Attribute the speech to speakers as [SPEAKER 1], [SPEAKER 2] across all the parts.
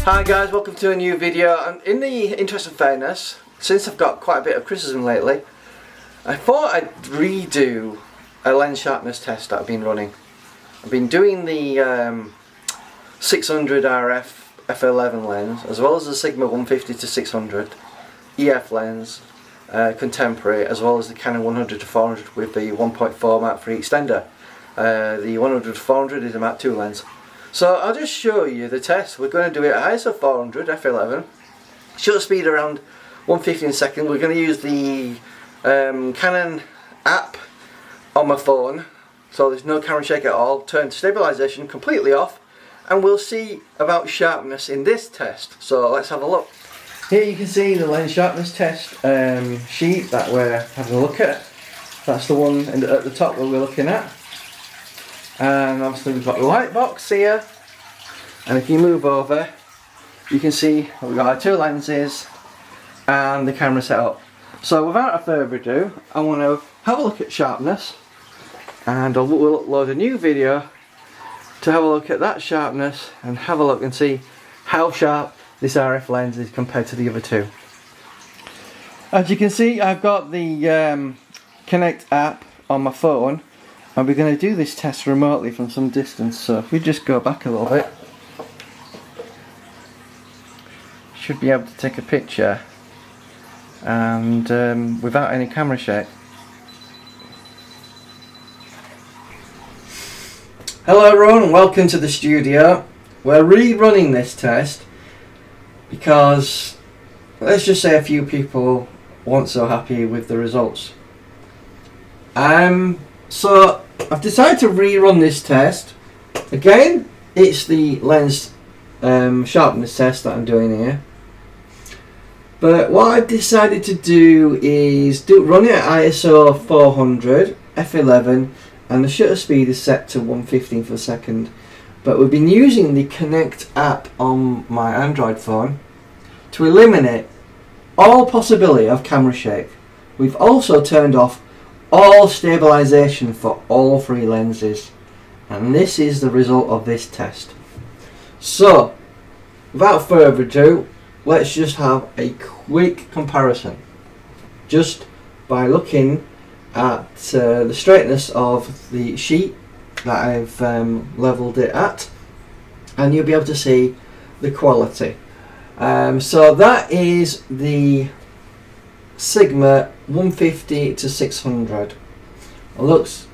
[SPEAKER 1] Hi guys, welcome to a new video. And in the interest of fairness, since I've got quite a bit of criticism lately, I thought I'd redo a lens sharpness test that I've been running. I've been doing the 600 RF f11 lens, as well as the Sigma 150 to 600 EF lens, contemporary, as well as the Canon 100 to 400 with the 1.4 Mark III extender. The 100 to 400 is a Mark II lens. So I'll just show you the test. We're going to do it at ISO 400 f11, shutter speed around 150 a second. We're going to use the Canon app on my phone, so there's no camera shake at all. Turn stabilization completely off, and we'll see about sharpness in this test. So let's have a look. Here you can see the lens sharpness test sheet that we're having a look at. That's the one at the top where we're looking at. And obviously we've got the light box here, and if you move over you can see we've got our two lenses and the camera setup. So without further ado, I want to have a look at sharpness, and we'll upload a new video to have a look at that sharpness and have a look and see how sharp this RF lens is compared to the other two. As you can see, I've got the Connect app on my phone, and we're going to do this test remotely from some distance. So if we just go back a little bit, should be able to take a picture and without any camera shake. Hello everyone and welcome to the studio. We're rerunning this test because let's just say a few people weren't so happy with the results. So I've decided to rerun this test. Again, it's the lens sharpness test that I'm doing here. But what I've decided to do is run it at ISO 400 f11, and the shutter speed is set to 1/15 per second. But we've been using the Connect app on my Android phone to eliminate all possibility of camera shake. We've also turned off all stabilization for all three lenses, and this is the result of this test. So without further ado, let's just have a quick comparison just by looking at the straightness of the sheet that I've leveled it at, and you'll be able to see the quality. So that is the Sigma 150 to 600. It looks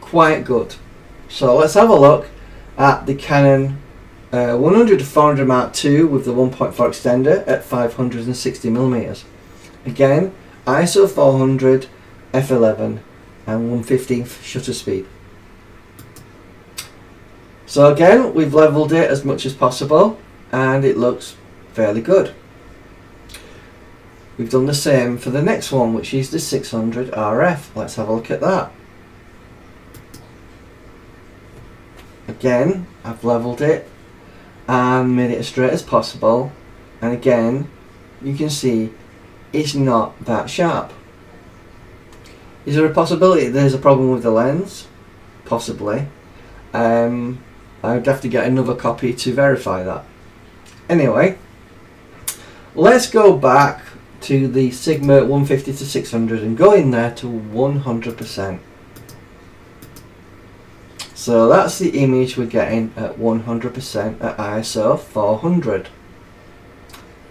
[SPEAKER 1] quite good. So let's have a look at the Canon 100 to 400 Mark II with the 1.4 extender at 560mm. Again, ISO 400 f11 and 1/15 shutter speed. So again, we've leveled it as much as possible and it looks fairly good. We've done the same for the next one, which is the 600 RF. Let's have a look at that. Again, I've leveled it and made it as straight as possible, and again you can see it's not that sharp. Is there a possibility there's a problem with the lens? Possibly. I'd have to get another copy to verify that. Anyway, let's go back to the Sigma 150 to 600 and go in there to 100%. So that's the image we're getting at 100% at ISO 400.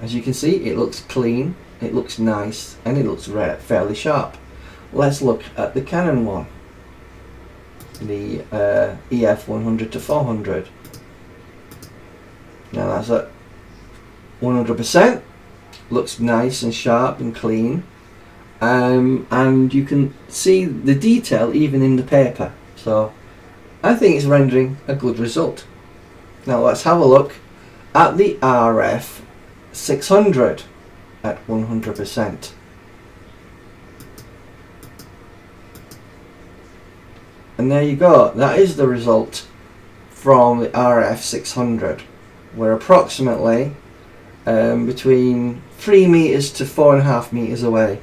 [SPEAKER 1] As you can see, it looks clean, it looks nice, and it looks fairly sharp. Let's look at the Canon one, the EF 100 to 400. Now that's at 100%. Looks nice and sharp and clean, and you can see the detail even in the paper. So I think it's rendering a good result. Now let's have a look at the RF 600 at 100%. And there you go, that is the result from the RF 600. We're approximately between 3 meters to 4.5 meters away,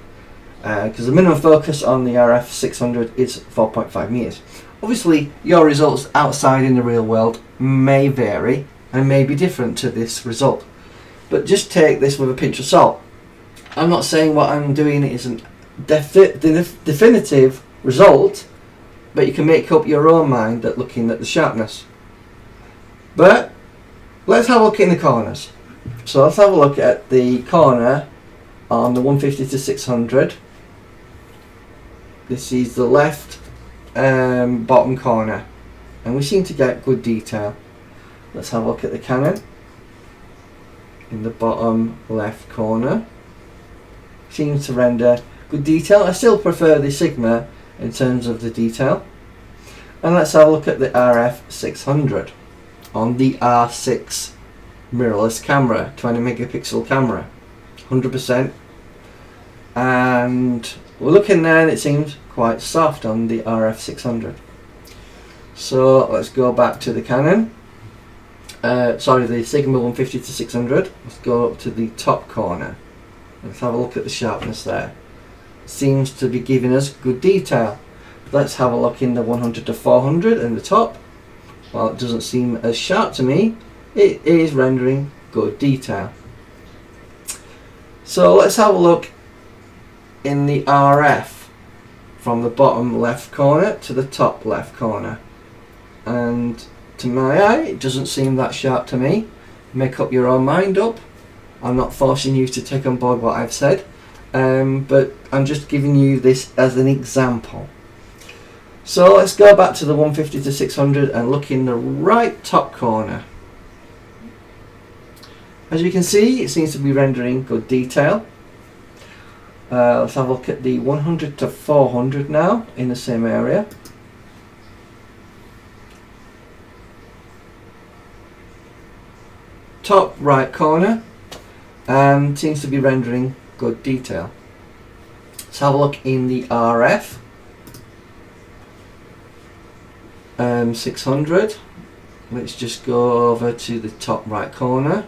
[SPEAKER 1] because the minimum focus on the RF 600 is 4.5 meters. Obviously your results outside in the real world may vary, and may be different to this result. But just take this with a pinch of salt. I'm not saying what I'm doing isn't definitive result, but you can make up your own mind at looking at the sharpness. But let's have a look in the corners. So let's have a look at the corner on the 150 to 600. This is the left bottom corner, and we seem to get good detail. Let's have a look at the Canon in the bottom left corner. Seems to render good detail. I still prefer the Sigma in terms of the detail. And let's have a look at the RF 600 on the R6 mirrorless camera, 20 megapixel camera, 100%. And we're looking there, and it seems quite soft on the RF 600. So let's go back to the Canon. Sorry, the Sigma 150 to 600. Let's go up to the top corner. Let's have a look at the sharpness there. Seems to be giving us good detail. Let's have a look in the 100 to 400 in the top. While it doesn't seem as sharp to me, it is rendering good detail. So let's have a look in the RF from the bottom left corner to the top left corner. And to my eye, it doesn't seem that sharp to me. Make up your own mind up. I'm not forcing you to take on board what I've said, but I'm just giving you this as an example. So let's go back to the 150 to 600 and look in the right top corner. As you can see, it seems to be rendering good detail. Let's have a look at the 100 to 400 now in the same area. Top right corner, and seems to be rendering good detail. Let's have a look in the RF 600. Let's just go over to the top right corner.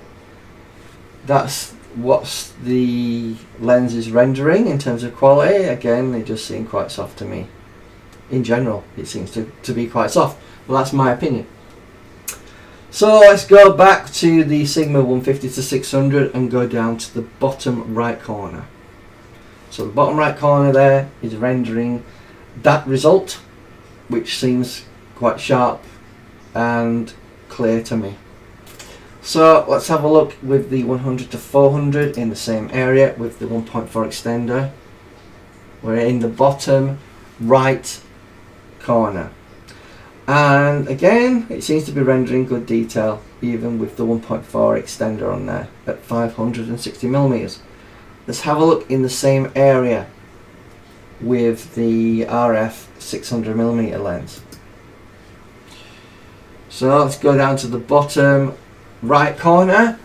[SPEAKER 1] That's what the lens is rendering in terms of quality. Again, they just seem quite soft to me. In general, it seems to be quite soft. Well, that's my opinion. So let's go back to the Sigma 150 to 600 and go down to the bottom right corner. So the bottom right corner there is rendering that result, which seems quite sharp and clear to me. So let's have a look with the 100 to 400 in the same area with the 1.4 extender. We're in the bottom right corner. And again, it seems to be rendering good detail even with the 1.4 extender on there at 560 millimeters. Let's have a look in the same area with the RF 600 millimeter lens. So let's go down to the bottom right corner,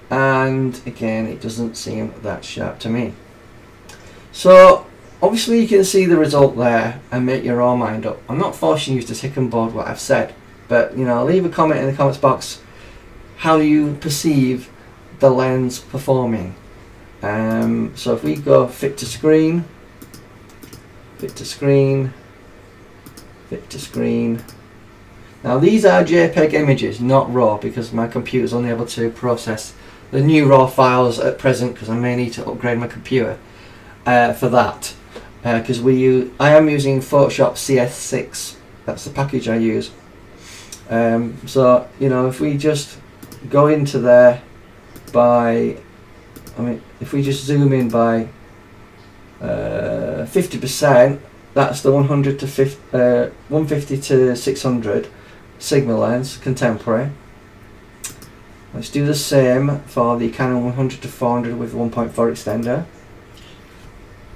[SPEAKER 1] and again, it doesn't seem that sharp to me. So obviously you can see the result there and make your own mind up. I'm not forcing you to take on board what I've said, but you know, leave a comment in the comments box how you perceive the lens performing. So if we go fit to screen, fit to screen, fit to screen. Now these are JPEG images, not RAW, because my computer's only able to process the new RAW files at present, because I may need to upgrade my computer for that. Because I am using Photoshop CS6, that's the package I use. So you know, if we just go into there by, if we just zoom in by 50%, that's the 150 to 600 Sigma lens, contemporary. Let's do the same for the Canon 100 to 400 with 1.4 extender.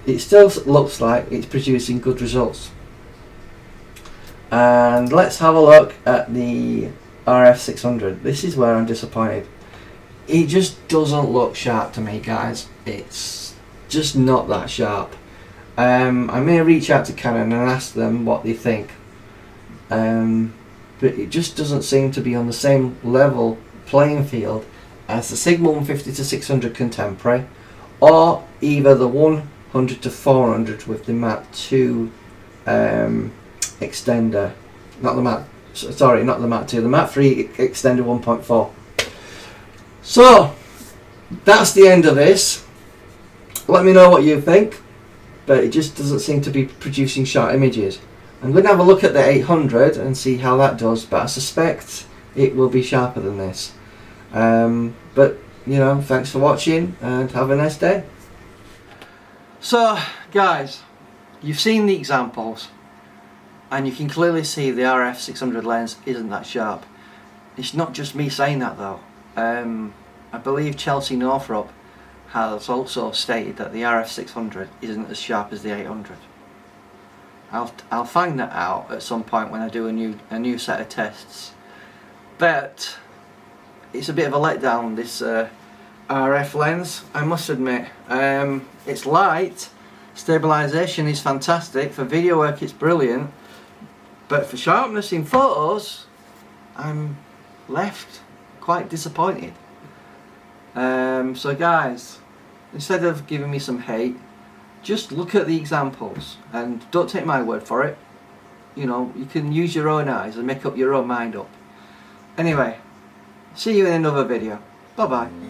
[SPEAKER 1] It still looks like it's producing good results. And let's have a look at the RF 600. This is where I'm disappointed. It just doesn't look sharp to me, guys. It's just not that sharp. I may reach out to Canon and ask them what they think. But it just doesn't seem to be on the same level playing field as the Sigma 150 to 600 contemporary, or either the 100 to 400 with the Mat 2 extender. Not the Mat 2, the Mat 3 extender 1.4. So that's the end of this. Let me know what you think, but it just doesn't seem to be producing sharp images. I'm going to have a look at the 800 and see how that does, but I suspect it will be sharper than this. But you know, thanks for watching and have a nice day. So guys, you've seen the examples and you can clearly see the RF 600 lens isn't that sharp. It's not just me saying that though. I believe Chelsea Northrop has also stated that the RF 600 isn't as sharp as the 800. I'll find that out at some point when I do a new set of tests. But it's a bit of a letdown, this RF lens, I must admit. It's light, stabilisation is fantastic, for video work it's brilliant, but for sharpness in photos I'm left quite disappointed. So guys, instead of giving me some hate, just look at the examples and don't take my word for it. You know, you can use your own eyes and make up your own mind up. Anyway, see you in another video. Bye bye.